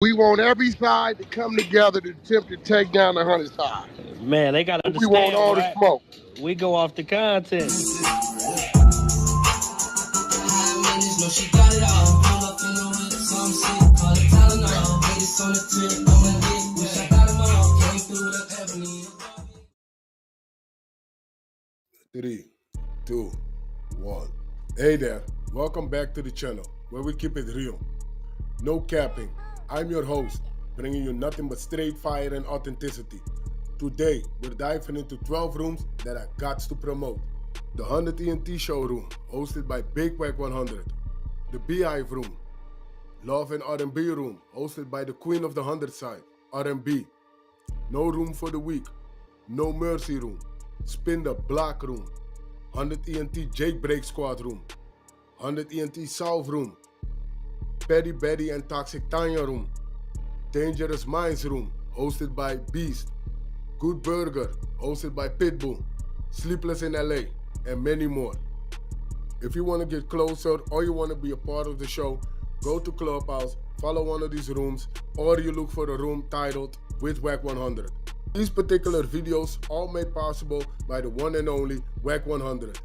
We want every side to come together to attempt to take down the 100 side. Man, they gotta We want understand, all the right? smoke. We go off the content. Three, two, one. Hey there, welcome back to the channel where we keep it real. No capping. I'm your host, bringing you nothing but straight fire and authenticity. Today, we're diving into 12 rooms that I got to promote. The 100 ENT showroom, hosted by Big Wack 100. The Beehive room, Love and R&B room, hosted by the Queen of the 100 side, R&B. No room for the weak. No Mercy room. Spin the Block room. 100 ENT Jake Break Squad room. 100 ENT South room. Petty Betty and Toxic Tanya room. Dangerous Minds room, hosted by Beast. Good Burger, hosted by Pitbull. Sleepless in LA, and many more. If you want to get closer or you want to be a part of the show, go to Clubhouse, follow one of these rooms, or you look for a room titled with Wack 100. These particular videos all made possible by the one and only Wack 100.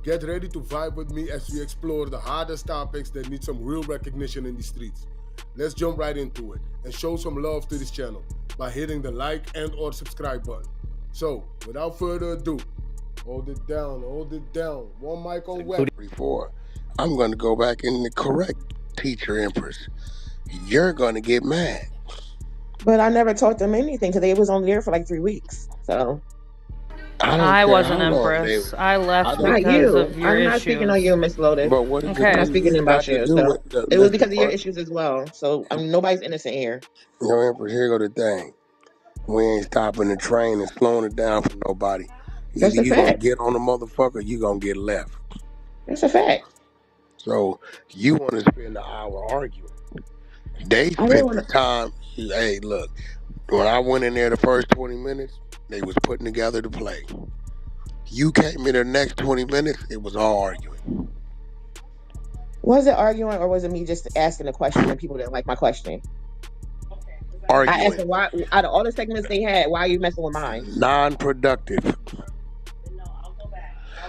Get ready to vibe with me as we explore the hardest topics that need some real recognition in the streets. Let's jump right into it and show some love to this channel by hitting the like and or subscribe button. So, without further ado, hold it down. One mic on Wack. Before, I'm going to go back and correct Teacher Empress. You're going to get mad. But I never taught them anything because they was only there for like 3 weeks. So I wasn't Empress. I left not because you. of your I'm not issues. speaking on you, Miss Lotus. But what is Okay. I'm not speaking about you. So it was because of your issues. issues as well. So nobody's innocent here. No, Empress, here go the thing. We ain't stopping the train and slowing it down for nobody. That's Either a you going to fact. get on the motherfucker or you going to get left. That's a fact. So you want to spend an hour arguing. They I didn't spent want the to. time. Hey, look, when I went in there the first 20 minutes, they was putting together the play. You came in the next 20 minutes, it was all arguing. Was it arguing or was it me just asking a question and people didn't like my question? Arguing. I asked them why, out of all the segments they had, why are you messing with mine? Non-productive.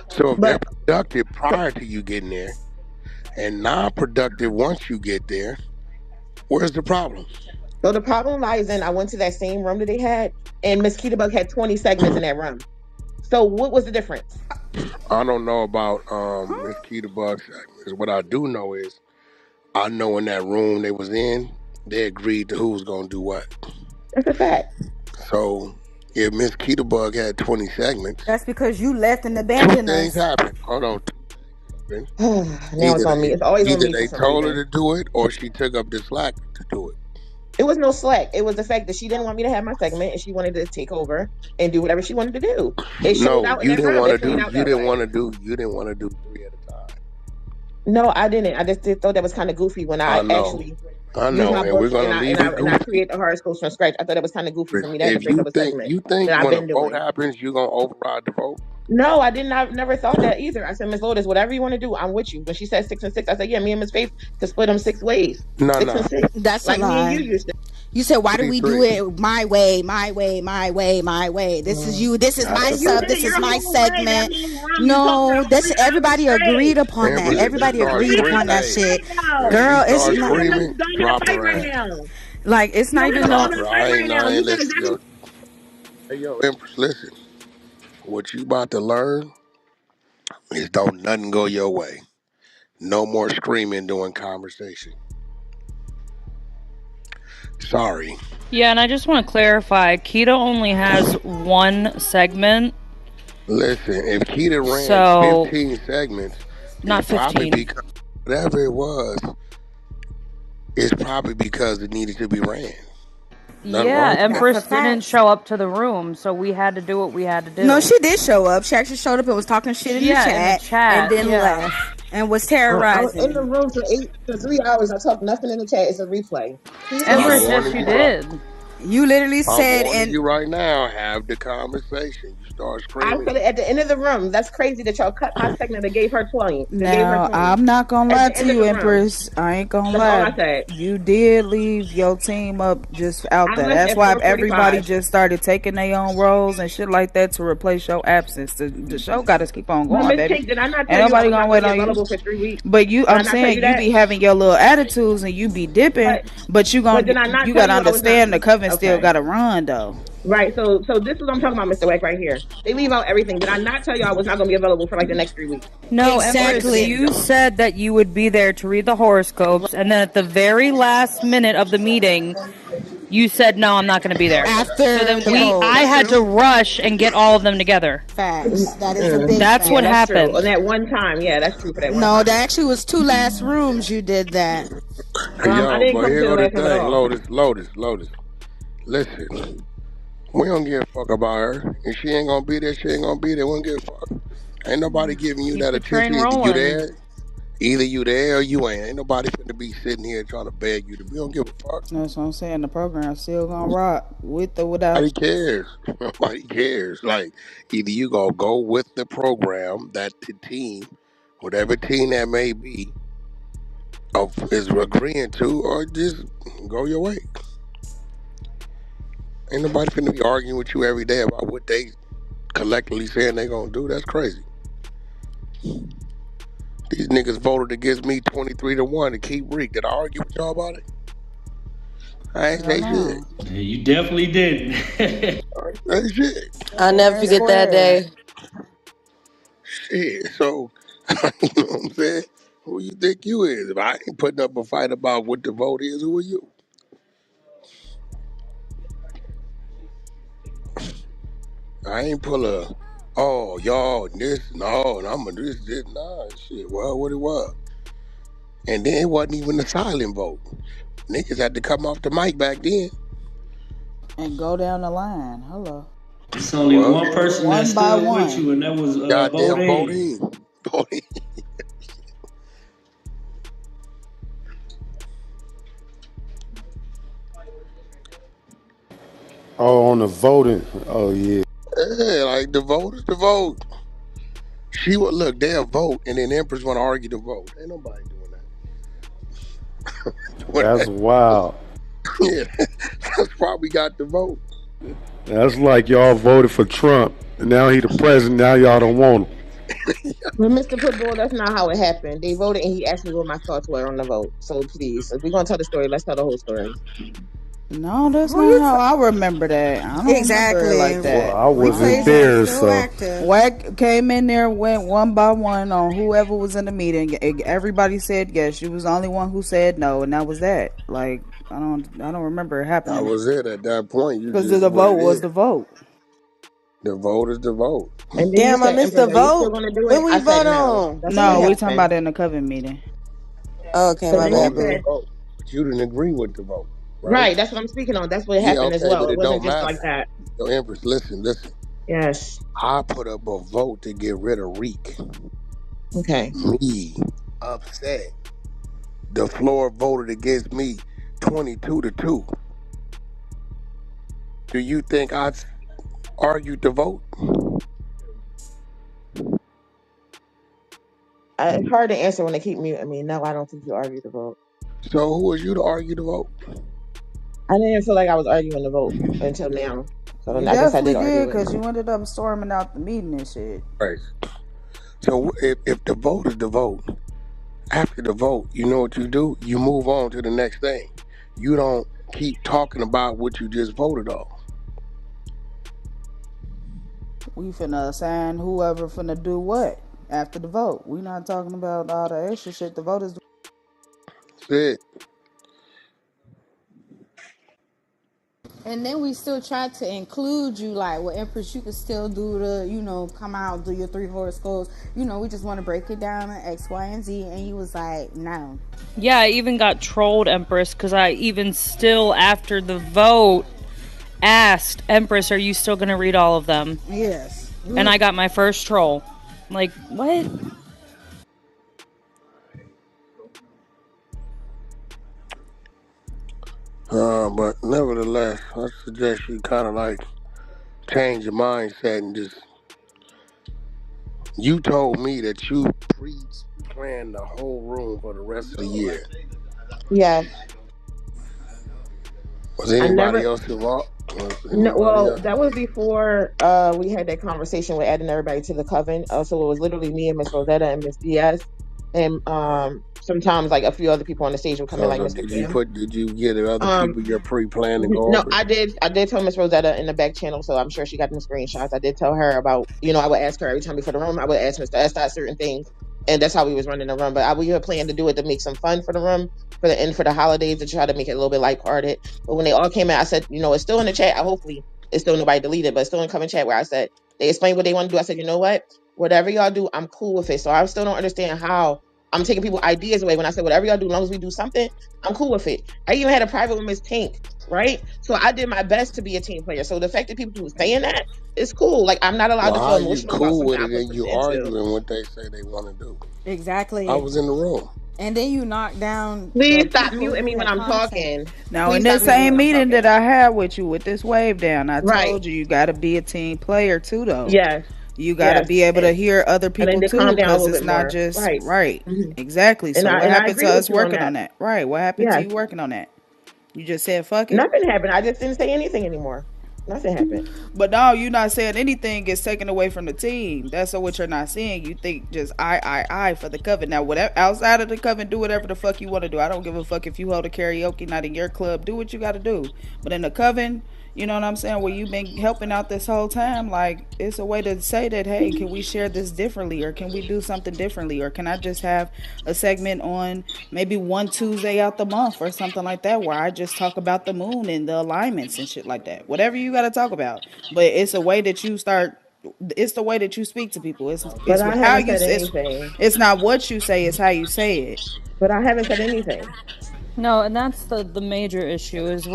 So if they're productive prior to you getting there and non-productive once you get there, where's the problem? So the problem lies in I went to that same room that they had and Miss Ketabug had 20 segments in that room. So what was the difference? I don't know about Miss Keita Bucks. What I do know is I know in that room they was in, they agreed to who was gonna do what. That's a fact. So if Miss Keita Bug had 20 segments, That's because you left and two abandoned things us. happened. Hold on. Now it's on me. It's always on Either me for they some told her reason. to do it or she took up the slack to do it. It was no slack. It was the fact that she didn't want me to have my segment and she wanted to take over and do whatever she wanted to do. It showed out in you that didn't room. want It to do. played out You that didn't way. want to do. You didn't want to do 3 at a time. No, I didn't. I just thought that was kind of goofy when I actually I use know, my and books we're gonna leave it and I goofy. create the horoscopes from scratch. I thought it was kind of goofy for me to have to If break you up a think segment that I've when a been vote doing. happens, you're gonna override the vote. No, I didn't. I never thought that either. I said, Miss Lotus, whatever you want to do, I'm with you. When she said 6 and 6, I said, yeah, me and Miss Faith could split them 6 ways. No, 6 and 6. That's a Like me and you lie. used to. You said, why do we do 3-3. it my way, my way, my way, my way? This is you. This is That's my a And you sub. did fact. This it is your my whole way. That segment. whole room. You talked No, about that's 3 hours everybody agreed straight. upon that. Empress, if you Everybody start agreed screaming, upon that hey, shit. Now. if you Girl, it's start You not want us screaming, done in a drop fight her right ass. now. like it's You not want us even done no. Drop in a her. fight I right ain't. now. I You ain't said listen. that. Hey, yo, Empress, listen. What you about to learn is don't nothing go your way. No more screaming during conversation. Sorry. Yeah, and I just want to clarify, Keto only has one segment. Listen, if Keita ran So 15 segments, not it's probably 15. because whatever it was, it's probably because it needed to be ran. Nothing Yeah, wrong with that. That's a Empress didn't fact. show up to the room, so we had to do what we had to No, do. she did show up. She actually showed up and was talking shit in the Yeah, in the chat and chat. then Yeah. left and was I was in the terrorizing. room for 3 hours. I talked nothing in the chat. It's a replay. Please go I back Empress, and warned yes, listen you you to that. about. did. You literally I'm said, warning and you right now. Have the conversation. You start I screaming. said it at the end of the room. That's crazy that y'all cut my segment that gave her 20. That gave her Now, 20. I'm not gonna At lie the to end of you, the room. Empress. I ain't gonna That's all lie. I said. You did leave your team up just out I there. left That's at why everybody 4:45. just started taking their own roles and shit like that to replace your absence. The show got to keep on But going, Miss baby. Cake, did I not Ain't tell you I nobody was gonna not going wait to be on you. available for 3 weeks? But you, Did I I'm not tell saying you you that? be having your little attitudes and you be dipping, But but did I not you tell gotta you I was not? understand the coven still Okay. gotta run though. Right. So this is what I'm talking about, Mr. Wack, right here. They leave out everything. Did I not tell you I was not going to be available for like the next 3 weeks? No, What is the Empress, exactly. damn you joke? said that you would be there to read the horoscopes, and then at the very last minute of the meeting, you said, "No, I'm not going to be there." So After then the vote. I That's had true. to rush and get all of them together. Facts. That is a Mm, big That's yeah, what fact. that's true. On happened. that one time, yeah, that's true for that one No, time. that actually was two last rooms you did that. Hey, I yo, didn't but come here to the go the last room at thing. all. Lotus. Listen, we don't give a fuck about her. If she ain't gonna be there, she ain't gonna be there. We don't give a fuck. Ain't nobody giving you Keep that the train attention. Either you rolling. there, either you there or you ain't. Ain't nobody finna be sitting here trying to beg you to be. We don't give a fuck. That's what I'm saying. The program's still gonna rock with or without. Nobody cares. Nobody cares. Like, either you gonna go with the program that the team, whatever team that may be, is agreeing to, or just go your way. Ain't nobody finna be arguing with you every day about what they collectively saying they gonna do. That's crazy. These niggas voted against me 23-1 to keep Reek. Did I argue with y'all about it? I ain't Hell say shit. no. You definitely didn't. I ain't say shit. I'll never Fair and forget that square. day. Shit. So, you know what I'm saying? Who you think you is? If I ain't putting up a fight about what the vote is, who are you? I ain't pull a, oh, y'all, this, no, and I'm gonna do this, nah, shit. Well, what it was. And then it wasn't even a silent vote. Niggas had to come off the mic back then. And go down the line. Hello. It's only Well, one person that One by stood with you, one. and that was goddamn Bodine. voting. Voting. Oh, on the voting. Oh yeah. Yeah, like the vote is the vote. She would look, they'll vote, and then Empress want to argue the vote. Ain't nobody doing that. Doing That's that. wild. Yeah, that's why we got the vote. That's like y'all voted for Trump, and now he the president. Now y'all don't want him. But Mr. Pitbull, that's not how it happened. They voted and he asked me what my thoughts were on the vote. So please, if we're gonna tell the story, let's tell the whole story. No, that's Who not you? how I remember that. I don't remember it Exactly. like Well, that. I wasn't Replays are there, still so active. Wack came in there, went one by one on whoever was in the meeting. Everybody said yes. You was the only one who said no, and that was that. Like I don't remember it That happening was it at that point. You because just the what vote it was is. the vote. The vote is the vote. And then you Damn, I said, missed the Empress, are you still vote. gonna do When it? I we said vote no. on? That's what No, we talking happened. about it in the coven meeting. Oh, okay, So The my then you bad, vote is the boo. said, vote. But you didn't agree with the vote, right? right, that's what I'm speaking on. That's what Yeah, happened as okay, well. but It it wasn't don't just like matter. that. Yo, Empress, listen. Yes. I put up a vote to get rid of Reek. Okay. Me upset. The floor voted against me 22-2. Do you think I argued the vote? It's hard to answer when they keep me. I mean, no, I don't think you argued the vote. So who was you to argue the vote? I didn't feel like I was arguing the vote until now. So You I guess I definitely did did argue it. because you ended up storming out the meeting and shit. Right. So if the vote is the vote, after the vote, you know what you do? You move on to the next thing. You don't keep talking about what you just voted on. We finna assign whoever finna do what after the vote. We not talking about all the extra shit the voters do. That's it. And then we still tried to include you, like, well, Empress, you could still do the, come out, do your three horoscopes. We just want to break it down in X, Y, and Z. And he was like, no. Yeah, I even got trolled, Empress, because I even still, after the vote, asked, Empress, are you still going to read all of them? Yes. And I got my first troll. Like, what? But nevertheless, I suggest you kind of like change your mindset and just. You told me that you pre-planned the whole room for the rest of the year. Yes. Was I anybody never. else involved? Was No, anybody well, else? that was before we had that conversation with adding everybody to the coven. So it was literally me and Miss Rosetta and Miss DS, and sometimes like a few other people on the stage would come in, like So Mr. did you Cam. put? Did you get other Um, people your pre-plan to go no, over it? I did tell Miss Rosetta in the back channel, so I'm sure she got them screenshots. I did tell her about, I would ask her every time before the room. I would ask Mr. Estai certain things, and that's how we was running the room. But we had planned to do it to make some fun for the room for the end for the holidays to try to make it a little bit lighthearted. But when they all came out, I said, it's still in the chat. Hopefully, it's still nobody deleted, but it's still in the comment chat where I said they explained what they want to do. I said, you know what, whatever y'all do, I'm cool with it. So I still don't understand how I'm taking people ideas away when I said whatever y'all do, as long as we do something, I'm cool with it. I even had a private with Miss Pink, right? So I did my best to be a team player. So the fact that people were saying that is cool. Like, I'm not allowed Well, to how feel you emotional about cool something with I it put and some you into. arguing what they say they want to do? I Exactly. was in the room. And then you knock down Please the stop people muting who me when had I'm content. talking. Now, Please in stop this muting me same when I'm meeting that talking. I had with you with this wave down, I Right. told you got to be a team player too, though. Yes. You got to Yes. be able to hear other And then people to too, calm down a because little it's bit not more. just Right. right. hmm Exactly. And So, I what and I happened agree to with us you on working on that. that? Right. What happened to Yes. you working on that? You just said, fuck it. Nothing happened. I just didn't say anything anymore. Nothing happened. But now you not saying anything gets taken away from the team. That's what you're not seeing. You think just I for the coven. Now whatever outside of the coven, do whatever the fuck you want to do. I don't give a fuck if you hold a karaoke night in your club. Do what you got to do. But in the coven, you know what I'm saying? Where you've been helping out this whole time, like it's a way to say that, hey, can we share this differently, or can we do something differently, or can I just have a segment on maybe one Tuesday out the month or something like that, where I just talk about the moon and the alignments and shit like that. Whatever you got to talk about, but it's a way that you start. It's the way that you speak to people. But It's I how haven't you. said anything. It's not what you say. It's how you say it. But I haven't said anything. No, and that's the major issue is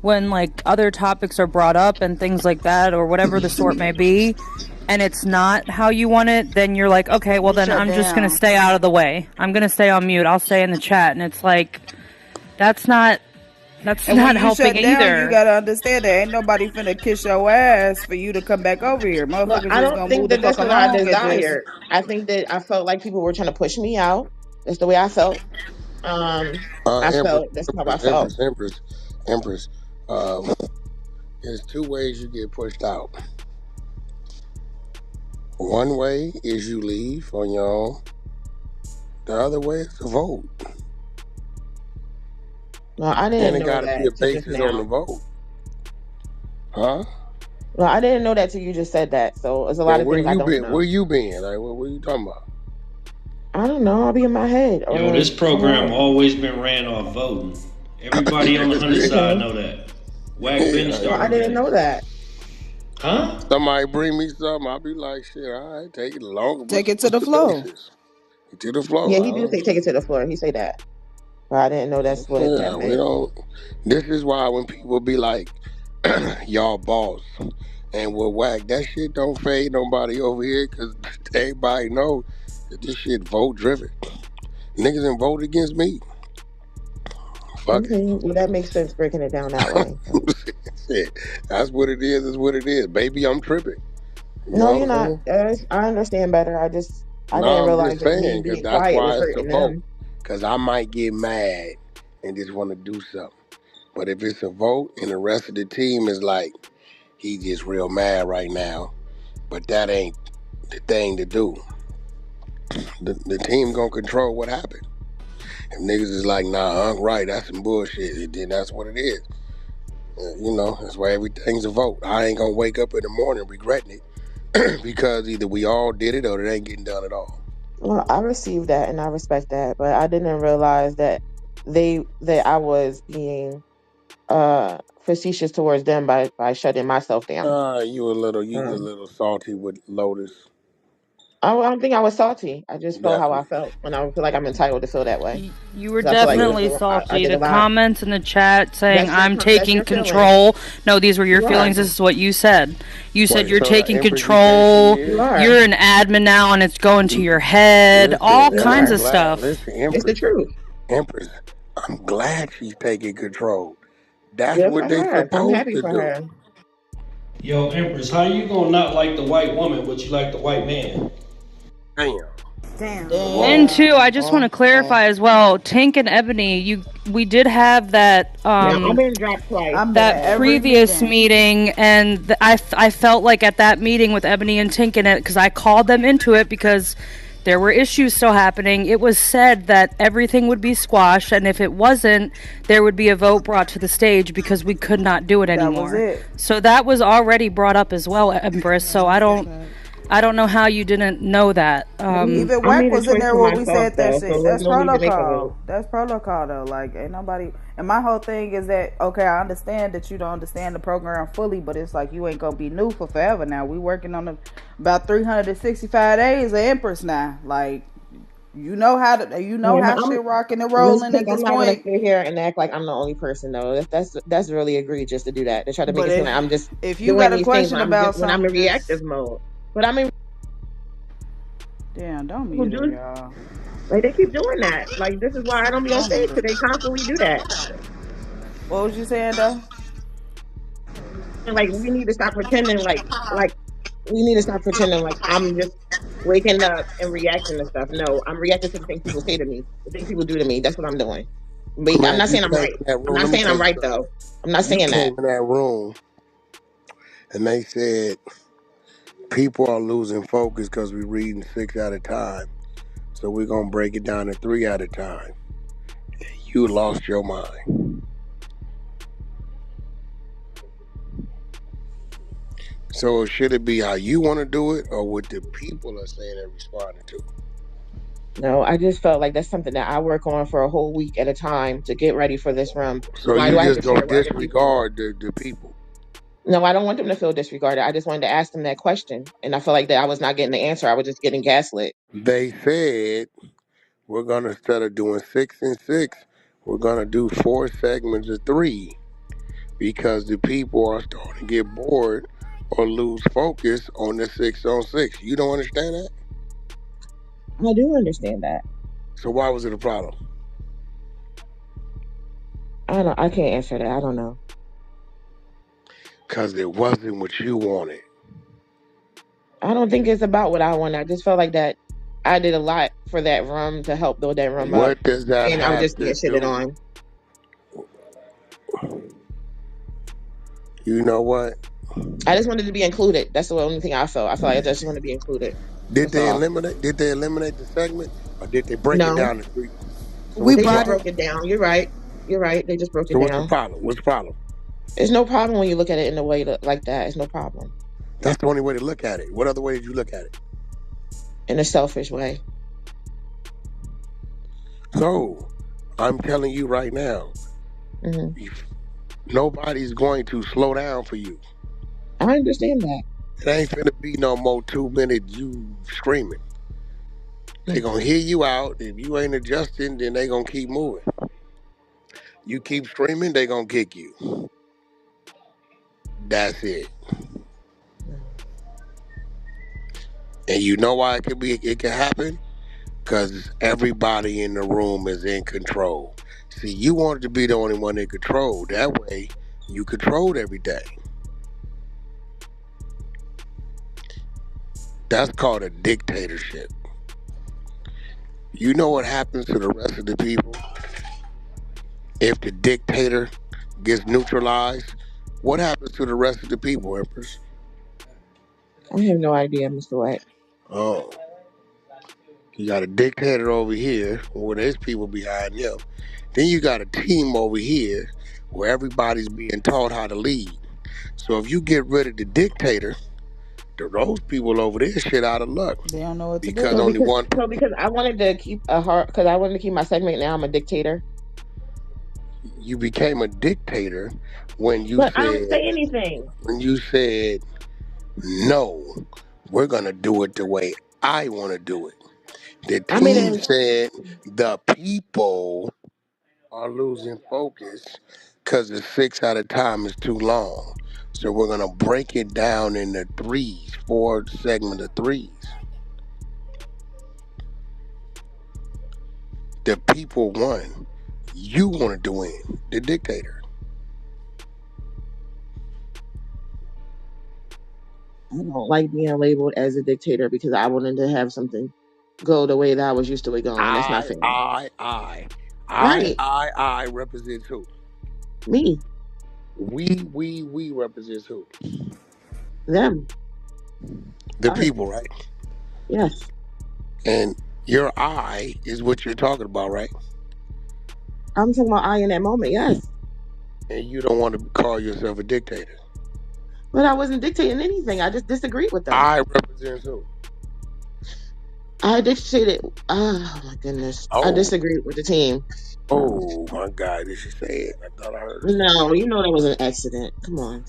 when like other topics are brought up and things like that or whatever the sort may be, and it's not how you want it, then you're like, okay, well You then shut I'm just gonna down. stay out of the way. I'm gonna stay on mute. I'll stay in the chat, and it's like that's not that's And when not you helping shut down, you either. gotta understand that ain't nobody finna kiss your ass for you to come back over here. Well, Motherfuckers I just don't gonna think move the that fuck that's what I along and just. desired. I think that I felt like people were trying to push me out. That's the way I felt. I Empress, felt that's how I Empress, felt. Empress, Empress, Empress. There's two ways you get pushed out. One way is you leave on your own. The other way is to vote. No, I And didn't it know got to be a that till just basis on the now. vote. Huh? Well, I didn't know that till you just said that. So there's a lot Then of where things I you don't been? Where know. you been? Like, what you talking about? I don't know. I'll be in my head Yo, this or somewhere program else. always been ran off voting. Everybody on the hundred side Okay. know that. Wack been Yeah, Well, I started didn't that. know that. Huh? somebody bring me something, I'll be like, shit, all right, take it along. Take it to What's the the flow. basis? To the flow. Yeah, he did say take it to the floor. He say that, but I didn't know that's what that Yeah, we meant. don't. This is why when people be like, y'all boss, and we'll whack, that shit don't fade nobody over here because everybody know that this shit vote driven. Niggas done vote against me. Fuck it. Okay, well that makes sense breaking it down that way. Shit, that's what it is. Is what it is. Baby, I'm tripping. You No, know you're what I'm not. saying? I understand better. I No, didn't I'm realize just that me saying because being that's quiet was why it's a hurting vote. them. Because I might get mad and just want to do something. But if it's a vote and the rest of the team is like, he just real mad right now, but that ain't the thing to do. The team gonna control what happened. If niggas is like, nah, right, that's some bullshit, then that's what it is. That's why everything's a vote. I ain't gonna wake up in the morning regretting it because either we all did it or it ain't getting done at all. Well, I received that and I respect that, but I didn't realize that that I was being facetious towards them by shutting myself down. You a Um, little salty with Lotus. I don't think I was salty. I just felt how I Definitely. felt, and I feel like I'm entitled to feel that way You were because I feel like definitely I salty. did The a lot. comments in the chat saying I'm That's taking your feeling. control. No, these were your You are. feelings. This is what you said. You said Wait, you're so taking Empress, you think she control. You is? are. You're an admin now, and it's going to your head. Listen, All You kinds I'm are. of glad. stuff. Listen, It's the Empress, truth. Empress. I'm glad she's taking control. That's Good for what they her. I'm supposed happy to for do. her. Yo, Empress, how you gonna not like the white woman, but you like the white man? Damn. Damn. And Whoa. two, I Damn. just want to Oh. clarify as well. Tink and Ebony, we did have that Now I've been dropped twice. I'm been that at every previous meeting. meeting, and I felt like at that meeting with Ebony and Tink in it, because I called them into it because there were issues still happening. It was said that everything would be squashed, and if it wasn't, there would be a vote brought to the stage because we could not do it That was anymore. it. So that was already brought up as well, Empress. Yeah, So I that's a don't fact. I don't know how you didn't know that. Even I Wack made a was in choice there for when we myself said that though, so shit. there's That's no need to make a vote. protocol. That's protocol though. Like ain't nobody. And my whole thing is that okay, I understand that you don't understand the program fully, but it's like you ain't gonna be new for forever. Now we working on about 365 days of Empress now. Like you know Yeah, how I'm shit rocking and Miss rolling Pink, at I'm this not gonna point. sit here and act like I'm the only person though. That's really egregious to do that. To try to make But it seem like I'm just if you doing got a these things question when I'm just about when I'm in something, reactive just mode. But I mean damn, don't people mute her, do y'all. like they keep doing that. Like this is why I don't be on Don't mute stage her. because they constantly do that. What was you saying though? And like we need to stop pretending like we need to stop pretending like I'm just waking up and reacting to stuff. No, I'm reacting to the things people say to me, the things people do to me. That's what I'm doing. But I'm Man, not you saying I'm came right. in that I'm room. not Let me saying tell I'm you right something. though. I'm not You saying that. came in that room and they said people are losing focus because we're reading six at a time. So we're going to break it down to three at a time. You lost your mind. So should it be how you want to do it or what the people are saying and responding to? No, I just felt like that's something that I work on for a whole week at a time to get ready for this room. So Why you do I have just to share gonna it with other people? disregard the people. No, I don't want them to feel disregarded. I just wanted to ask them that question. And I felt like that I was not getting the answer. I was just getting gaslit. They said we're gonna, instead of doing six and six, we're gonna do four segments of three because the people are starting to get bored or lose focus on the six on six. You don't understand that? I do understand that. So why was it a problem? I can't answer that. I don't know. Because it wasn't what you wanted. I don't think it's about what I want. I just felt like that I did a lot for that room to help build that room up. What does that And I was have just to getting shitted do? on. You know what? I just wanted to be included. That's the only thing I felt. I felt like I just want to be included. Did That's they all. eliminate? Did they eliminate the segment, or did they break it No, down to three? So We what's the they just brought problem? it. broke it down. You're right. You're right. They just broke So it what's the down. problem? What's the problem? It's no problem when you look at it in a way like that. It's no problem That's the only way to look at it. What other way did you look at it? in a selfish way. So I'm telling you right now, Hmm. nobody's going to slow down for you. I understand that. It ain't finna be no more 2 minutes you screaming. They gonna hear you out. If you ain't adjusting, then they gonna keep moving. You keep screaming, they gonna kick you. That's it. And you know why it can happen? Because everybody in the room is in control. See, you wanted to be the only one in control. That way, you controlled everything. That's called a dictatorship. You know what happens to the rest of the people if the dictator gets neutralized? What happens to the rest of the people, Empress? I have no idea, Mr. White. Oh, you got a dictator over here where there's people behind him. Then you got a team over here where everybody's being taught how to lead. So if you get rid of the dictator, those people over there shit out of luck They don't know what to because do. So only because one. so because I wanted to keep a heart because I wanted to keep my segment. Now I'm a dictator, You became a dictator when you but I don't said say anything. when you said no, we're gonna do it the way I want to do it. The I made team it. said the people are losing focus because the six at a time is too long. So we're gonna break it down into threes, four segment of threes. The people won. You wanted to win, the dictator. I don't like being labeled as a dictator because I wanted to have something go the way that I was used to it going. That's not I, fair. I, I, I, Right. I, I represents who? Me. We represents who? Them. The Us. people, right? Yes. And your I is what you're talking about, right? I'm talking about I in that moment, yes. And you don't want to call yourself a dictator. But I wasn't dictating anything. I just disagreed with them. I represents who? I dictated. Oh my goodness. I Oh, disagreed with the team. oh my God! Did she say it? I thought I heard her say No, it. you know that was an accident. Come on.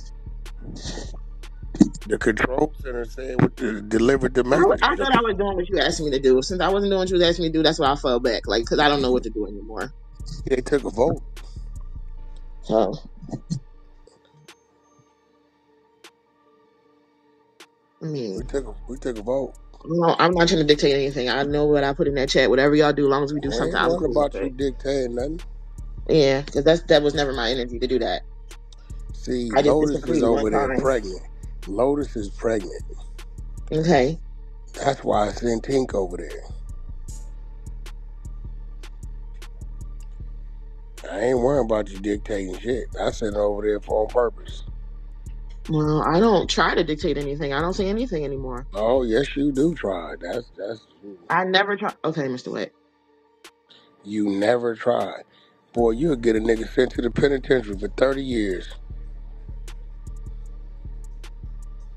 The control center said what delivered the message. I thought I was doing what you asked me to do. Since I wasn't doing what you asked me to do, that's why I fell back. Like, because I don't know what to do anymore. They took a vote. So, I mean, We took a vote. no, I'm not trying to dictate anything. I know what I put in that chat. Whatever y'all do, as long as we do It something, ain't I'm worrying cool with about you it. dictating nothing. Yeah, because that was never my energy to do that. See, I just Lotus is disagreed one over there time. pregnant. Lotus is pregnant. Okay. That's why I sent Tink over there. I ain't worrying about you dictating shit. I sent her over there for on purpose. Well, I don't try to dictate anything. I don't say anything anymore. Oh, yes, you do try. That's I never try. Okay, Mr. Witt. you never tried. Boy, you'll get a nigga sent to the penitentiary for 30 years.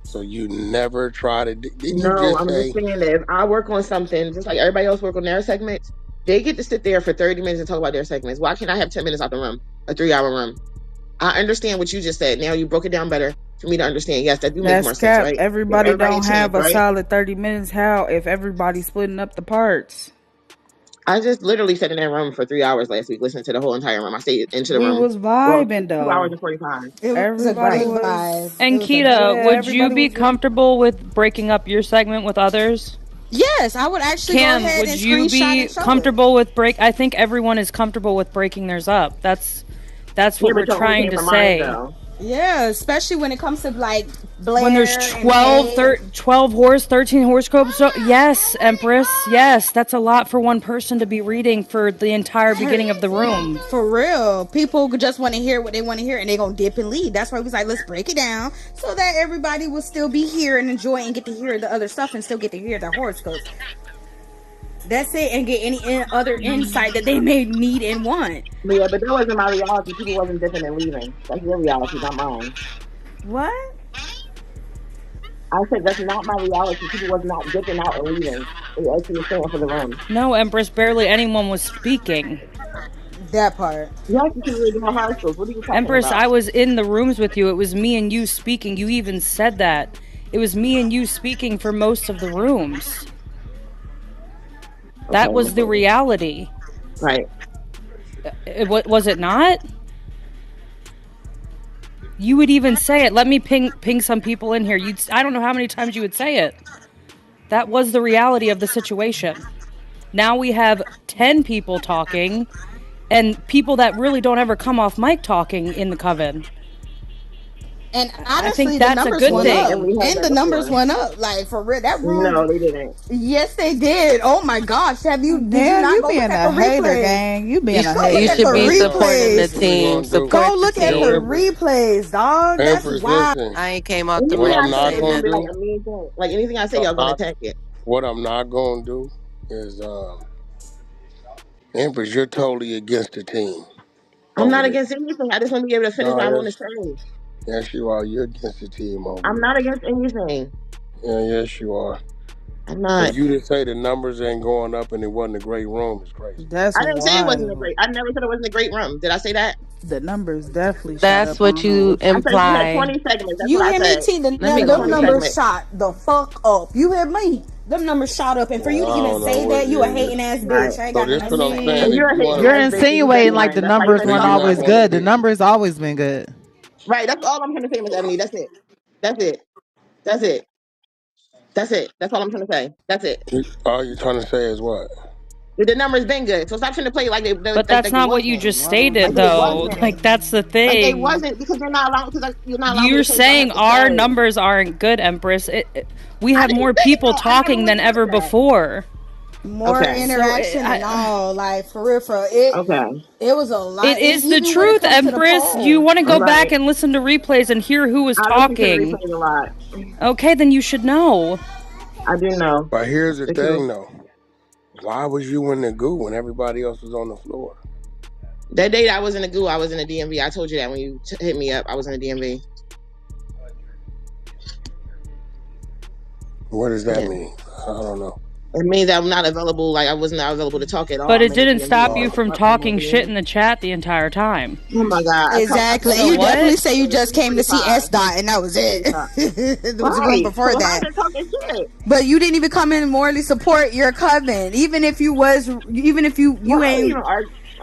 So you never try to. Didn't you No, just I'm just say? saying that if I work on something, just like everybody else work on their segments, they get to sit there for 30 minutes and talk about their segments. Why can't I have 10 minutes out the room? A 3-hour room. I understand what you just said. Now you broke it down better for me to understand. Yes, that do make That's more sense, cap. right? Give Everybody everybody a don't chance, have a right? solid 30 minutes. How if everybody's splitting up the parts? I just literally sat in that room for 3 hours last week, listening to the whole entire room. I stayed into the We room. was Well, vibing 2 hours though. and 45. It was a Everybody Right. great vibe. was. It And was a Kita, Yeah, would you everybody be was just. comfortable with breaking up your segment with others? Yes, I would actually go Kim, ahead would and you screenshot be and show it. comfortable with break? I think everyone is comfortable with breaking theirs up. That's Yeah, what but we're you're only trying paying to for mine, say. though. Yeah, especially when it comes to like When there's Blair and 12, Tay. 12 horse, 13 horoscopes, so yes, Empress, yes, that's a lot for one person to be reading for the entire beginning of the room. For real, people just want to hear what they want to hear, and they gonna dip and leave. That's why we was like, let's break it down so that everybody will still be here and enjoy and get to hear the other stuff and still get to hear the horoscopes. That's it, and get any other insight that they may need and want. But yeah, but that wasn't my reality. People wasn't dipping and leaving. That's your reality, not mine. What? I said that's not my reality. People was not dipping out and leaving. They actually were staying for the room. No, Empress, barely anyone was speaking. That part. Yes, because we were doing horoscopes. What are you talking Empress, about? I was in the rooms with you. It was me and you speaking. You even said that. It was me and you speaking for most of the rooms. Okay, That was the reality. right. Was it not? You would even say it. Let me ping some people in here. I don't know how many times you would say it. That was the reality of the situation. Now we have 10 people talking and people that really don't ever come off mic talking in the coven. And I honestly, think the that's a numbers good went up, thing. And we had and that the numbers before. went up. Like for real, that room. No, they didn't. Yes, they did. Oh my gosh, have you? Did you Damn, not you go look being at a the hater, replays? gang. You being a Go look You at hater. the should be supporting the replays. What we team. gonna do? Go Support the look at the Yo, team. Empress. replays, dog. That's Empress, wild. listen. I ain't came off the Anything What mic I'm I to say not say is gonna gonna be like nothing. do. a mean thing. Like anything I say, I'm y'all gonna not. attack it. What I'm not gonna do is, Empress, you're totally against the team I'm over not there. against anything. I just want to be able to finish No, what I want to yes, say. yes, you are. You're against the team over I'm there. not against anything. Yeah, yes, you are. I'm For not. you to say the numbers ain't going up and it wasn't a great room is crazy. That's I didn't say it wasn't a wild. great. I never said it wasn't a great room. Did I say that? The numbers definitely shot That's up on what you hers. I said you had imply. 20 segments. That's You what I hear me, said. T? Let You me had go Them 20 mute. numbers segments. shot the fuck up. You hear me? Them numbers shot up, and for Well, you to I even don't know say what that, it you a is. hating ass Right. bitch. I ain't So got this nothing I to what I'm say. saying. And If mean, you're a you hating wanna, You're ass bitch and you insinuating like genuine. the That's why you numbers couldn't so weren't talk you're about not always it. gonna good. The get. numbers always been good. Right. That's all I'm trying to say, Miss Ebony. That's it. That's it. That's it. That's it. That's all I'm trying to say. That's it. All you're trying to say is what? The numbers been good, so stop trying to play like they. But that's not what you just stated, though. Like, that's the thing. Like, they wasn't, because they're not allowed. Because you're not allowed. You're saying our numbers aren't good, Empress. We have more people talking than ever before. More interaction and all, like, for real, it was a lot. It is the truth, Empress. You want to go back and listen to replays and hear who was talking. A lot. Okay, then you should know. I do know. But here's the thing, though. Why was you in the goo when everybody else was on the floor? That day I was in the goo, I was in the DMV. I told you that when you hit me up. I was in the DMV. What does that mean? I don't know. It means I'm not available. Like, I was not available to talk at all. But it didn't stop you from talking shit in the chat the entire time. Oh my God! Exactly. So you what? definitely say you just came to see S Dot and that was it. There was one before that. But you didn't even come in and morally support your coven, even if you ain't.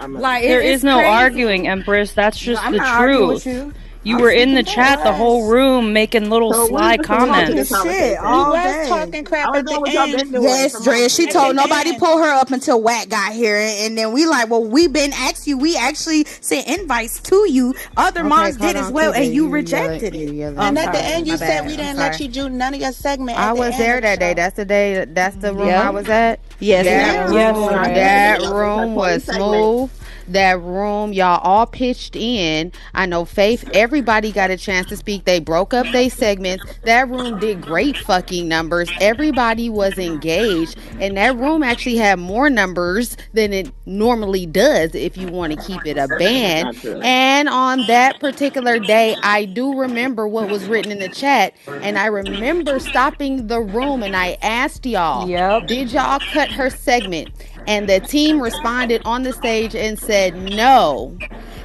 Like, there is no arguing, Empress. That's just the truth. You were in the chat, the whole room, making little sly comments. Shit, all day. Talking crap at the end. Yes, Drea. She told nobody pull her up until Wack got here, and then we like, well, we been asked you. We actually sent invites to you. Other moms did as well, and you rejected it. And at the end, you said we didn't let you do none of your segment. I was there that day. That's the day. That's the room I was at. Yes, that room was smooth. That room, y'all all pitched in. I know Faith, everybody got a chance to speak. They broke up their segments. That room did great fucking numbers. Everybody was engaged. And that room actually had more numbers than it normally does if you want to keep it a band. And on that particular day, I do remember what was written in the chat. And I remember stopping the room and I asked y'all, did y'all cut her segment? And the team responded on the stage and said no.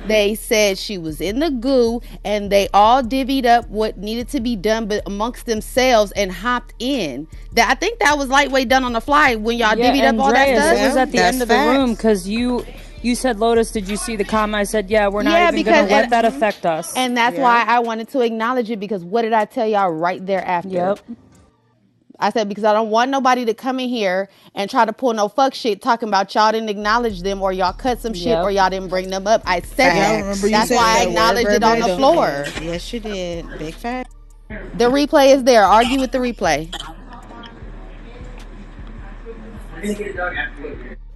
They said she was in the goo, and they all divvied up what needed to be done but amongst themselves and hopped in. I think that was lightweight done on the fly when y'all divvied up all that stuff. It was at the end of the room because you said, Lotus, did you see the comment? I said, yeah, we're not even going to let that affect us. And that's why I wanted to acknowledge it, because what did I tell y'all right thereafter? Yep. I said, because I don't want nobody to come in here and try to pull no fuck shit talking about y'all didn't acknowledge them or y'all cut some shit or y'all didn't bring them up. I said that. That's why I acknowledged it on the floor. Yes, you did. Big fact. The replay is there. Argue with the replay.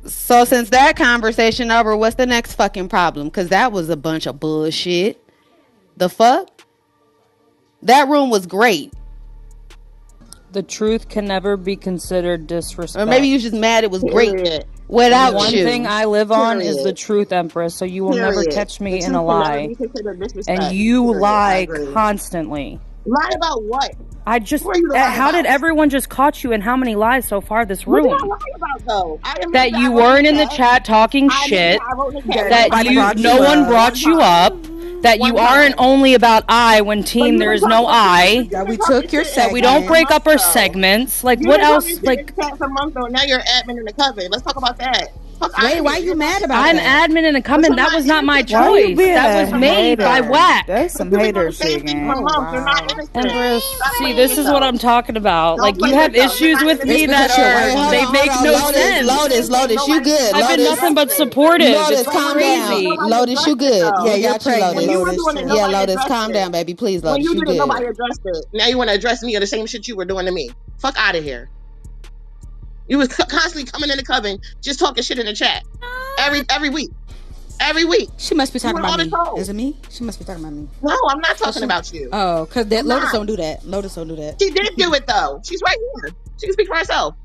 So since that conversation over, what's the next fucking problem? Because that was a bunch of bullshit. The fuck? That room was great. The truth can never be considered disrespect. Or maybe you're just mad it was great without you. One thing I live on is the truth, Empress, so you will never catch me in a lie. And you lie constantly. Lie about what? How did everyone just caught you in how many lies so far this room? What did I lie about, though? That you weren't in the chat talking shit, that no one brought you up, that you aren't only about I when team there is no I. That we took your segment. That we don't break up our segments. Like, what else? Like, now you're admin in the coven. Let's talk about that. Wait, why are you mad about I'm that? admin in a comment. That was not my choice. That was made by Wack. That's some hater shit, man. Empress, see, this is what I'm talking about. Like, you have issues with me that they make no sense. Lotus, you good? I've been nothing but supportive. Lotus, It's calm crazy. down. Lotus, you good? Yeah, you're pregnant. Lotus. Yeah, Lotus, calm down, baby. Please, Lotus, you good? Nobody addressed it. Now you want to address me or the same shit you were doing to me. Fuck out of here. You was constantly coming in the coven, just talking shit in the chat. Every week. Every week. She must be talking about me. Is it me? She must be talking about me. No, I'm not talking about you. Oh, because Lotus don't do that. Lotus don't do that. She did do it, though. She's right here. She can speak for herself.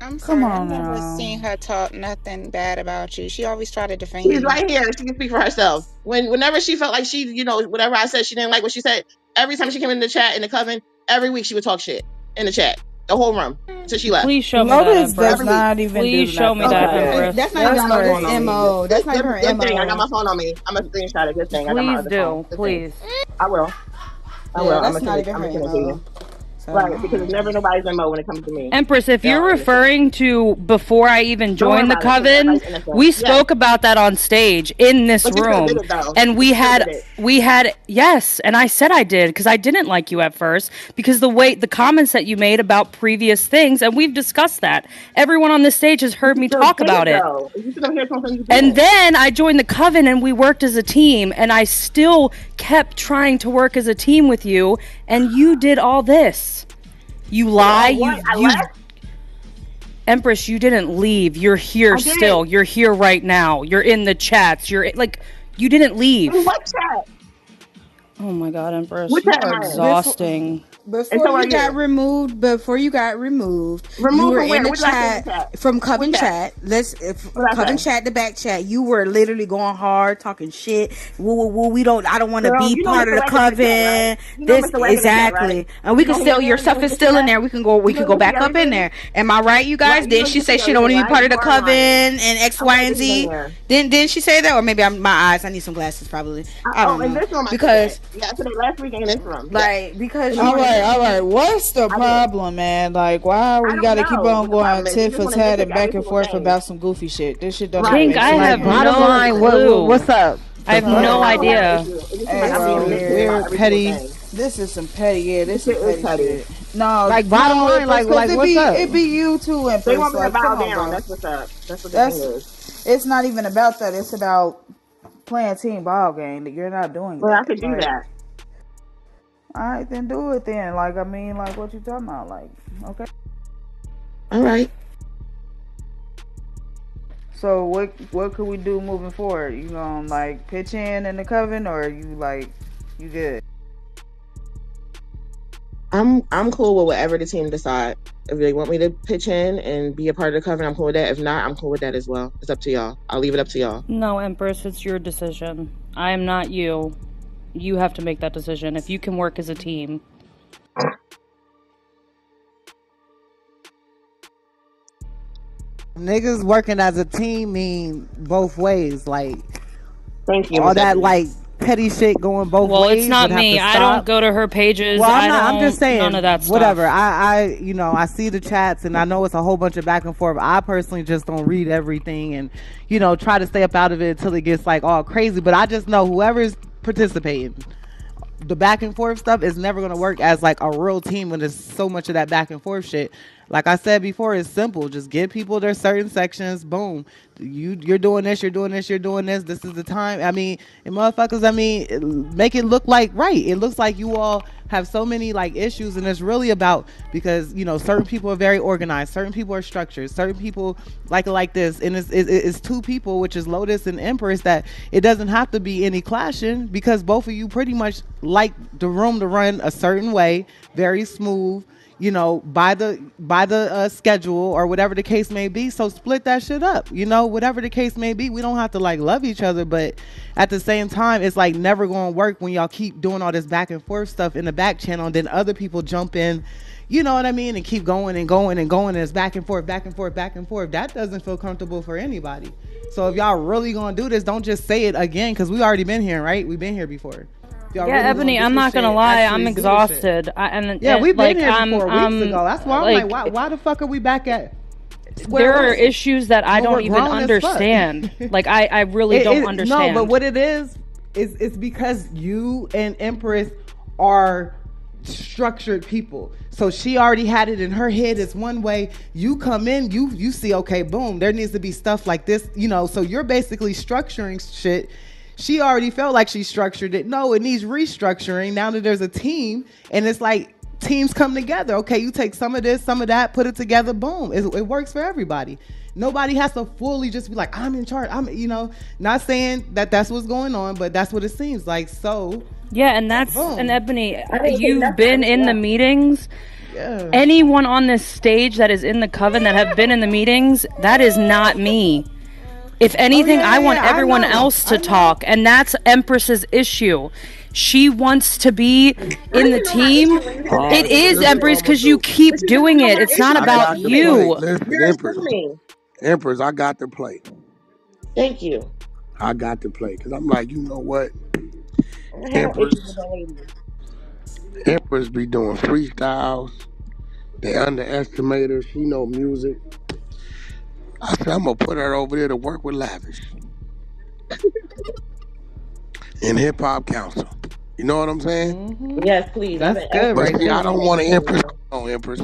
I'm sorry, I've never seen her talk nothing bad about you. She always tried to defend you. She's right here. She can speak for herself. Whenever she felt like she, whatever I said, she didn't like what she said. Every time she came in the chat, in the coven, every week she would talk shit in the chat. The whole room. Until she left. Please show me that, Empress. Please show me that, Empress. That's not even her MO. That's not her MO. I got my phone on me. I'm going to screenshot it. Good thing. Please do. Please. I will. That's not even her MO. Right, because it's never nobody's MO when it comes to me. Empress, if They you're all innocent. referring to before I even Don't worry joined the about it, because coven, everybody's innocent. we Yes, spoke about that on stage in this but you still did room. it though. And But you still did it. we had yes, and I said I did because I didn't like you at first because the comments that you made about previous things, and we've discussed that. Everyone on this stage has But heard you me still talk did it about it. though. You still hear something you And did. then I joined the coven and we worked as a team, and I still kept trying to work as a team with you, and you did all this. You lie. I You left. Empress, you didn't leave. You're here I did. still. You're here right now. You're in the chats. You're like, you didn't leave. In what chat? Oh my God, Empress, What you chat am are I in? exhausting. And Before so are you got you. removed, you Removed were from in where? the What did I say in the chat chat? from What Coven chat? Chat. What did I Coven say? Chat, the back chat. You were literally going hard, talking shit. Woo, woo, woo. I don't want to Girl, be you know part of Mr. the Wack is in the chat, right? coven. You know This Mr. Wack is in the chat, right? exactly, and we You can know he in still, there? your You know stuff he is can see still in that? there. We You can know go he can see back up in everything? there. Am I right, you guys? Right, you know Didn't he she can say see she don't want everything, to be right? part of You the are coven lying. and X, I'm Y, glad and that he's in Z? there. Didn't she say that, or maybe I'm my eyes? I need some glasses, probably. I Oh, don't in know this room I said that. because Yeah, I said it last week in this room. Yes. like because In the you All morning right, room. all right. What's the I did. problem, man? Like, why I we don't gotta keep know on what the going problem is. They tit just for want to tat and nitpick back every and single forth thing. about some goofy shit? This shit don't even Right. Pink, make I sense, have Like, man. bottom no line, clue. what's up? I have I no don't know. I have an idea. issue. It just seems like Hey, I'm being bro, nitpicked about Weird, every single petty. thing. this is some petty. Yeah, This this shit some is petty petty. shit. No, Like, bottom no, line, Empress, cause what's up? it be you too, They Empress. want me to Like, bow come on, down. bro. That's what's up. That's what the thing That's is. it's not even about that. It's about playing team ball game. That you're not doing Well, I that. could do Like, that. all right, then do it then. Like, I mean, like, what you talking about? Like, okay. All right. So what could we do moving forward? You gonna like pitch in the coven, or you like you good? I'm cool with whatever the team decide. If they want me to pitch in and be a part of the coven, I'm cool with that. If not, I'm cool with that as well. It's up to y'all. I'll leave it up to y'all. No, Empress, it's your decision. I am not you. You have to make that decision. If you can work as a team. Niggas working as a team mean both ways. Like, Thank you, all Miss that, Ebony. like, petty shit going both Well, ways it's not would have me. to I don't stop. go to her pages. Well, I I'm don't. just saying, None of that stuff. whatever. I see the chats, and I know it's a whole bunch of back and forth. I personally just don't read everything, and try to stay up out of it until it gets like all crazy. But I just know whoever's participating, the back and forth stuff is never gonna work as like a real team when there's so much of that back and forth shit. Like I said before, it's simple. Just give people their certain sections. Boom. You're doing this. You're doing this. You're doing this. This is the time. I mean, and motherfuckers. I mean, make it look like right. It looks like you all have so many like issues, and it's really about because certain people are very organized. Certain people are structured. Certain people like this, and it's two people, which is Lotus and Empress. That it doesn't have to be any clashing because both of you pretty much like the room to run a certain way, very smooth. By the schedule or whatever the case may be. So split that shit up. Whatever the case may be. We don't have to like love each other, but at the same time, it's like never going to work when y'all keep doing all this back and forth stuff in the back channel, and then other people jump in. You know what I mean? And keep going and going and going, and it's back and forth, back and forth, back and forth. That doesn't feel comfortable for anybody. So if y'all really gonna do this, don't just say it again, because we already been here, right? We've been here before. Yeah, really Ebony, I'm not gonna lie, I'm exhausted. We've been here before weeks ago. That's why I'm like, why the fuck are we back at? There are issues that I don't even understand. Like, I really don't understand. No, but what it is it's because you and Empress are structured people. So she already had it in her head. It's one way. You come in, you see, okay, boom, there needs to be stuff like this, so you're basically structuring shit. She already felt like she structured it. No, it needs restructuring now that there's a team, and it's like teams come together. Okay, you take some of this, some of that, put it together, boom. It works for everybody. Nobody has to fully just be like, I'm in charge. Not saying that that's what's going on, but that's what it seems like. So yeah, and that's boom. And Ebony, you've been in the meetings. Yeah. Anyone on this stage that is in the coven that have been in the meetings, that is not me. If anything, I want everyone else to talk, and that's Empress's issue. She wants to be in the team. It is, Empress, because you keep doing it. It's not about you. Listen, Empress, I got to play. Thank you. I got to play because I'm like, you know what? Empress Empress be doing freestyles. They underestimate her. She know music. I said I'm gonna put her over there to work with Lavish in Hip Hop Council. You know what I'm saying? Yes, please. I've That's been good asking But right for see, I there. don't something want to for so Empress. long. Hold on, Empress.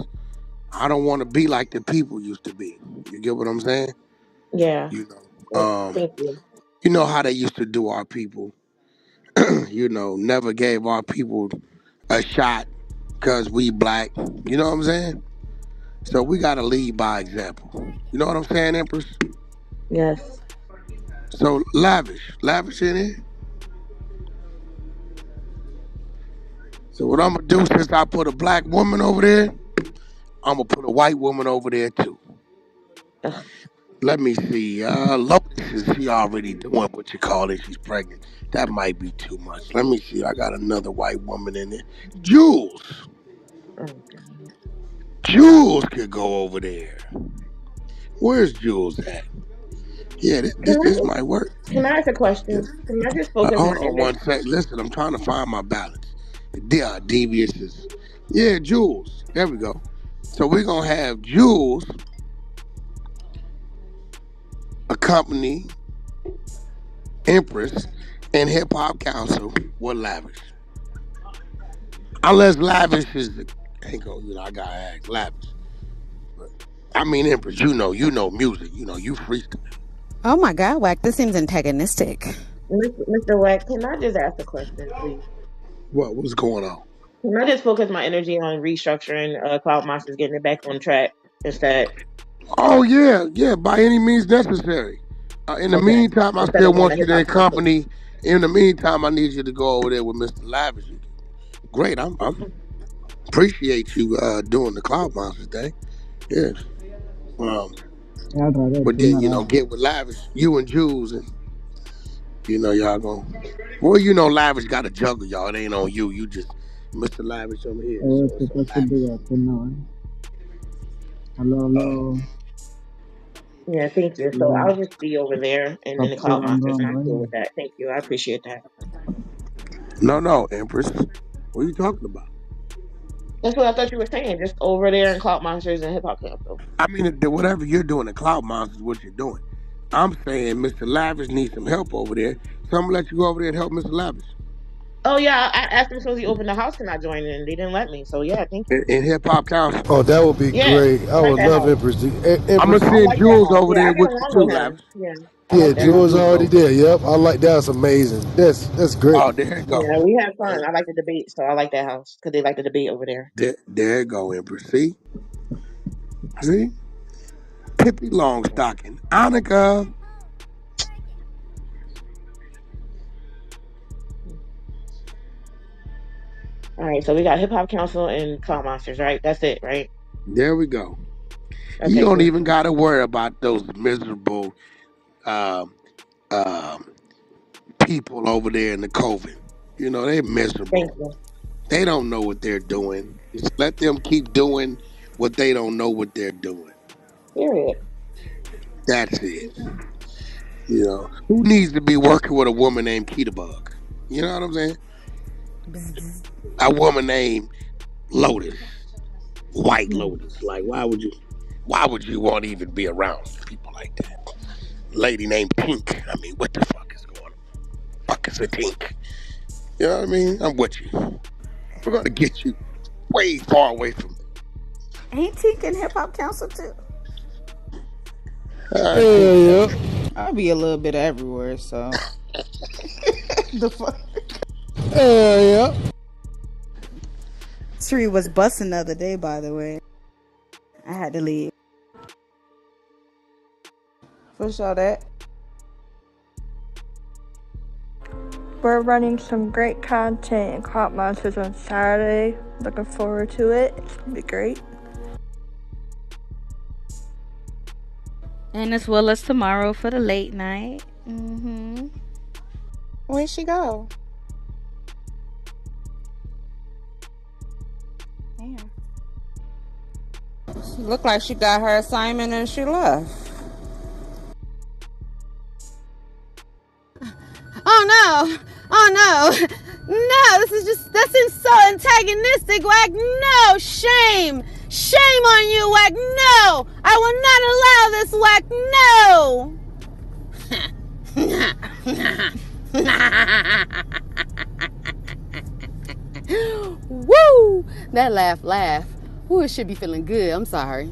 I don't want to be like the people used to be. You get what I'm saying? Yeah. You know. Thank you. You know how they used to do our people. You know, never gave our people a shot because we black. You know what I'm saying? So we gotta lead by example. You know what I'm saying, Empress? Yes. So lavish in it. So what I'm gonna do since I put a black woman over there, I'm gonna put a white woman over there too. Ugh. Let me see. Lotus is she already doing what you call it? She's pregnant. That might be too much. Let me see. I got another white woman in there. Jules. Oh, Jules could go over there. Where's Jules at? Yeah, this Can this, I this might work. can I ask a Yeah. question? Can I just focus my Hold on energy? one sec. Listen, I'm trying to find my balance. Devious is. Yeah, Jules. There we go. So we're gonna have Jules accompany Empress and Hip Hop Council with Lavish. Unless Lavish is the ain't go, I gotta ask Lavish. But I mean Empress, you know music, you freestyle. Oh my God, Wack, this seems antagonistic. Mr. Wack, can I just ask a question, please? What's going on? Can I just focus my energy on restructuring Cloud Monsters, getting it back on track instead? Oh yeah, by any means necessary. In the Okay. meantime, I Instead still of on the want you hip to hop council. accompany. In the meantime, I need you to go over there with Mr. Lavish. Great, I'm appreciate you doing the Cloud Monsters thing. Yes. Um, but then get with Lavish, you and Jules, and y'all going. Well, Lavish got to juggle y'all. It ain't on you. You just Mr. Lavish over here, so it's on Lavish. Hello. Yeah, thank you. So Hello. I'll just be over there and in the Tapsi Cloud Monsters, and I'm cool Rangam. with that. Thank you. I appreciate that. No, Empress. What are you talking about? That's what I thought you were saying. Just over there in Cloud Monsters and Hip Hop Council. I mean, whatever you're doing, the Cloud Monsters, what you're doing. I'm saying Mr. Lavish needs some help over there, so I'm gonna let you go over there and help Mr. Lavish. Oh yeah, I asked them since he opened the house, can I join in? They didn't let me. So yeah, thank you. In Hip Hop Council. Oh, that would be Yeah, great. I I like would that love house. Empress. I'm Empress, gonna I send like that Jules house. over Yeah, there I get with you along too, with him. Lavish. Yeah, I yeah, like that There house. Jules you already go. there. Yep, I like that. That's amazing. That's great. Oh, there you go. Yeah, we have fun. There, I like the debate, so I like that house because they like the debate over there. there you go, Empress. See, Pippi Longstocking, Annika. All right, so we got Hip Hop Council and Clown Monsters, right? That's it, right? There we go. You Okay, don't cool. even got to worry about those miserable um, um, people over there in the COVID. They're Thank miserable. you. They don't know what they're doing. Just let them keep doing what they don't know what they're doing. Period. That's it. Who needs to be working with a woman named Keita Bug? You know what I'm saying? A woman named Lotus, White Lotus. Like, why would you? Why would you want to even be around people like that? Lady named Pink. I mean, what the fuck is going on? Fuck is a Pink? You know what I mean? I'm with you. We're gonna get you way far away from it. Ain't Tink in Hip Hop Council too? Pink. Yeah, I'll be a little bit everywhere, so the fuck. yeah. Sri was busting the other day, by the way. I had to leave. For sure that. We're running some great content in Crop Monsters on Saturday. Looking forward to it. It's gonna be great. And as well as tomorrow for the late night. Where'd she go? Yeah. She looked like she got her assignment and she left. Oh no! Oh no! No, this is just, that seems so antagonistic, Wack. No, shame! Shame on you, Wack. No, I will not allow this, Wack. No. Woo! That laugh. Ooh, it should be feeling good. I'm sorry.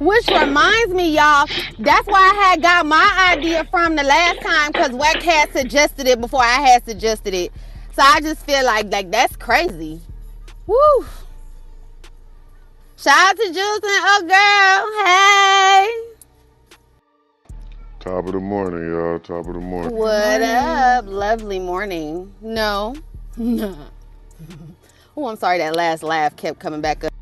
Which reminds me, y'all, that's why I had got my idea from the last time, because Wack had suggested it before I had suggested it. So I just feel like that's crazy. Woo! Shout out to Juice and girl. Hey! Top of the morning, y'all. Top of the morning. What up? Lovely morning. No. Oh, I'm sorry that last laugh kept coming back up.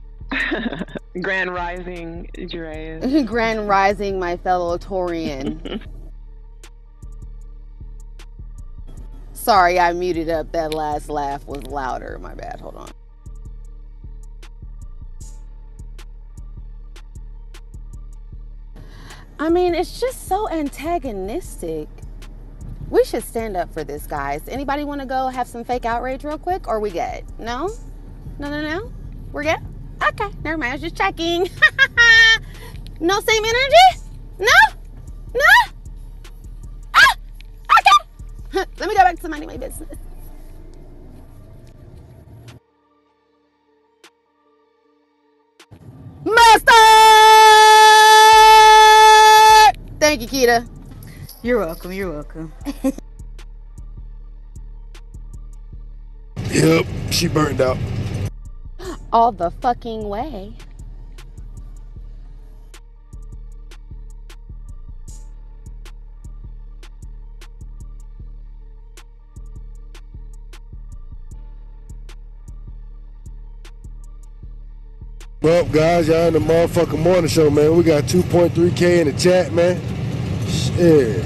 Grand Rising, Dre. Grand Rising, my fellow Taurian. Sorry, I muted up. That last laugh was louder. My bad. Hold on. I mean, it's just so antagonistic. We should stand up for this, guys. Anybody want to go have some fake outrage real quick, or we good? No? No? We're good? Okay, never mind. I was just checking. No same energy? No? Ah! Okay! Let me go back to minding my business. Master! Thank you, Keita. You're welcome. Yep, she burned out. All the fucking way. Well, guys, y'all in the motherfucking morning show, man. We got 2.3K in the chat, man. Shit.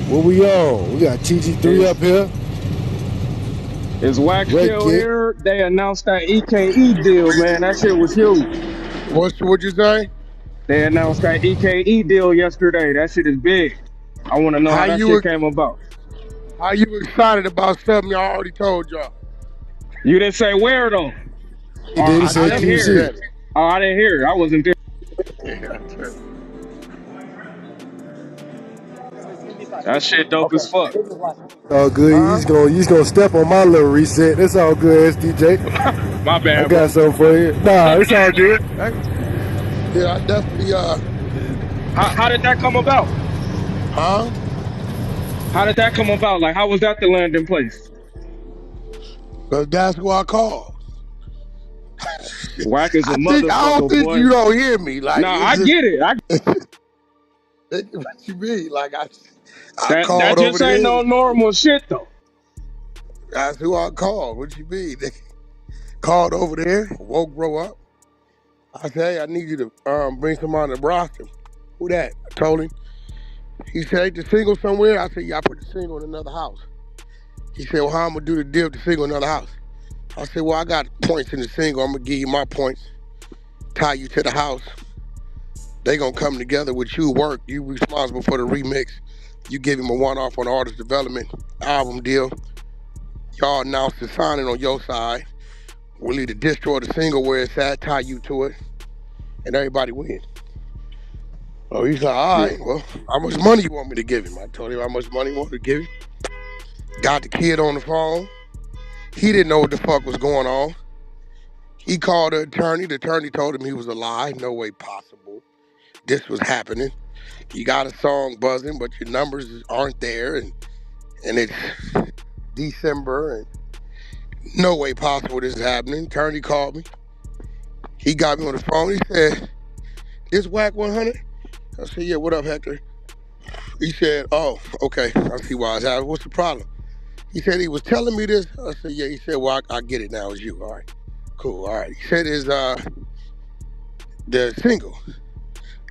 What we on? We got TG3 up here. Is Wack still here? They announced that EKE deal, man. That shit was huge. What'd you say? They announced that EKE deal yesterday. That shit is big. I want to know how that shit came about. How you excited about something y'all already told y'all? You didn't say where though. He did. He said I didn't hear it. Oh, I didn't hear it. I wasn't there. That shit dope as fuck. All good. He's gonna step on my little reset. That's all good, SDJ. My bad. I got something for you. Nah, it's all good. Yeah, I definitely. How did that come about? Huh? How did that come about? Like, how was that the landing place? Cause that's who I call. Wack is a motherfucker, I don't think boy. you don't hear me. Like, no, I get it. What you mean? Like I that called just over ain't there. no normal shit though. That's who I called. What you mean? They called over there, woke bro up. I said, hey, I need you to bring someone to the roster. Who that? I told him. He said, ain't the single somewhere? I said, yeah, I put the single in another house. He said, well, how I'm gonna do the deal with the single in another house? I said, well, I got points in the single. I'm gonna give you my points, tie you to the house. They gonna come together with you, work. You responsible for the remix. You give him a one-off on the artist development album deal. Y'all announce the signing on your side. We'll either destroy the single where it's at, tie you to it, and everybody win. Oh, he's like, all right, well, how much money you want me to give him? I told him how much money I wanted to give him. Got the kid on the phone. He didn't know what the fuck was going on. He called the attorney. The attorney told him he was alive. No way possible. This was happening. You got a song buzzing, but your numbers aren't there, and it's December, and no way possible this is happening. Attorney called me. He got me on the phone. He said, this wack100? I said, yeah, what up, Hector? He said, oh, okay, I see why it's happening. What's the problem? He said he was telling me this. I said, yeah. He said, well, I get it now. It's you. All right, cool. All right. He said, is the single,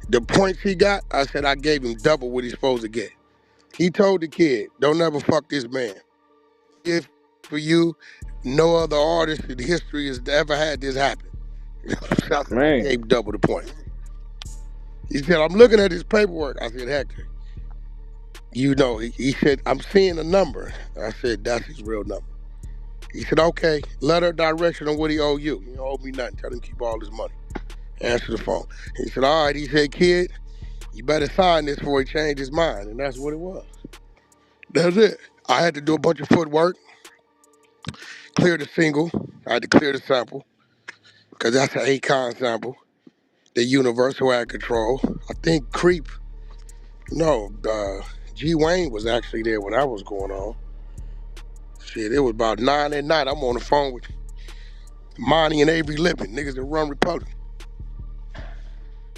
the points he got, I said I gave him double what he's supposed to get. He told the kid, "Don't ever fuck this man. If for you, no other artist in history has ever had this happen." I said, I Man, gave double the point. He said, "I'm looking at his paperwork." I said, "Hector, you know," he said, "I'm seeing a number." I said, "That's his real number." He said, "Okay, letter direction on what he owe you. He don't owe me nothing. Tell him to keep all his money." Answer the phone. He said, "All right." He said, "Kid, you better sign this before he changed his mind." And that's what it was. That's it. I had to do a bunch of footwork, clear the single. I had to clear the sample, because that's an Akon sample. The Universal had control. I think Creep, no, G Wayne was actually there when that was going on. Shit, it was about 9 at night. I'm on the phone with Monty and Avery Lippin, niggas that run Republic.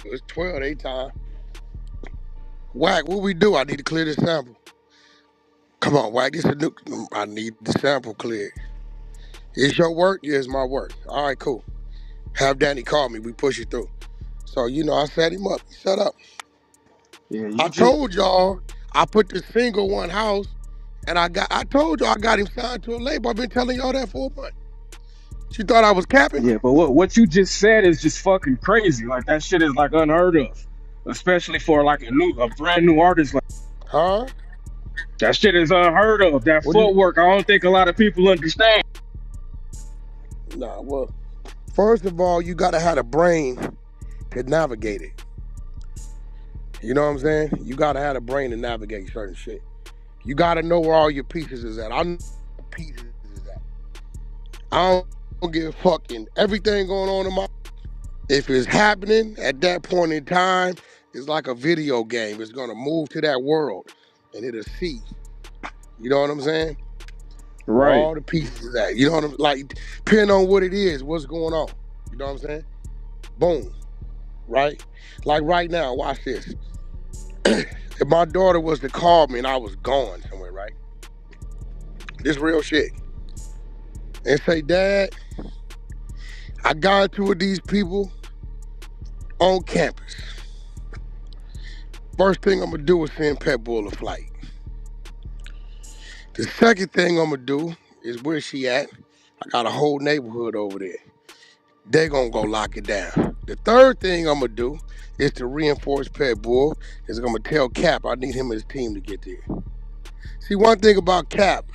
It was 12 they time. Wack, what we do? I need to clear this sample. Come on, Wack, this is a new. I need the sample cleared. It's your work? Yeah, it's my work. All right, cool. Have Danny call me. We push it through. So, I set him up. He set up. yeah, I you just told y'all I put the single one house, and I told y'all I got him signed to a label. I've been telling y'all that for a month. You thought I was capping? yeah, but what you just said is just fucking crazy. Like that shit is like unheard of, especially for like a brand new artist. Like Huh? that shit is unheard of. That What do you? footwork, I don't think a lot of people understand. Nah, well, first of all, you gotta have a brain to navigate it. You know what I'm saying? You gotta have a brain to navigate certain shit. You gotta know where all your pieces is at. I know where pieces is at. I don't give a fucking everything going on in my. If it's happening at that point in time, it's like a video game. It's gonna move to that world, and it'll see. You know what I'm saying? Where Right. all the pieces is at. You know what I'm like? Depending on what it is, what's going on. You know what I'm saying? Boom. Right? Like right now, watch this. If my daughter was to call me and I was gone somewhere, right? This real shit. And say, "Dad, I got into with these people on campus. First thing I'm gonna do is send Pet Bull a flight. The second thing I'm gonna do is where she at. I got a whole neighborhood over there. They gonna go lock it down. The third thing I'm gonna do is to reinforce Pet Bull. Is I'm gonna tell Cap I need him and his team to get there." See, one thing about Cap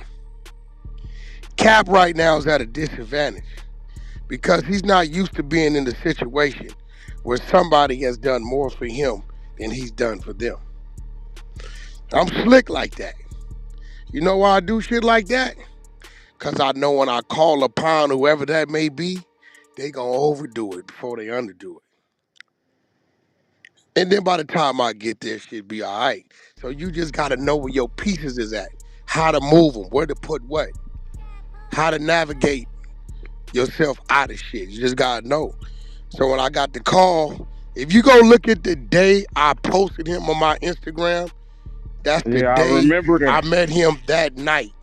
right now is at a disadvantage because he's not used to being in the situation where somebody has done more for him than he's done for them. I'm slick like that. You know why I do shit like that? Because I know when I call upon whoever that may be, they gonna overdo it before they underdo it. And then by the time I get there, shit be all right. So you just gotta know where your pieces is at, how to move them, where to put what, how to navigate yourself out of shit. You just gotta know. So when I got the call, if you go look at the day I posted him on my Instagram, that's the Yeah, I day remember I that. met him that night.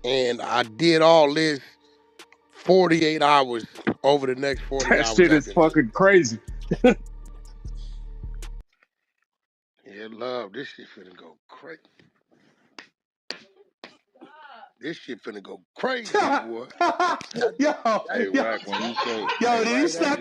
And I did all this 48 hours over the next 40 That hours shit is after that. fucking crazy. Yeah, love, this shit finna go crazy. This shit finna go crazy, boy. That, Yo, that, Hey, yo, Wack, when you say, yo, hey, did you Wack, slap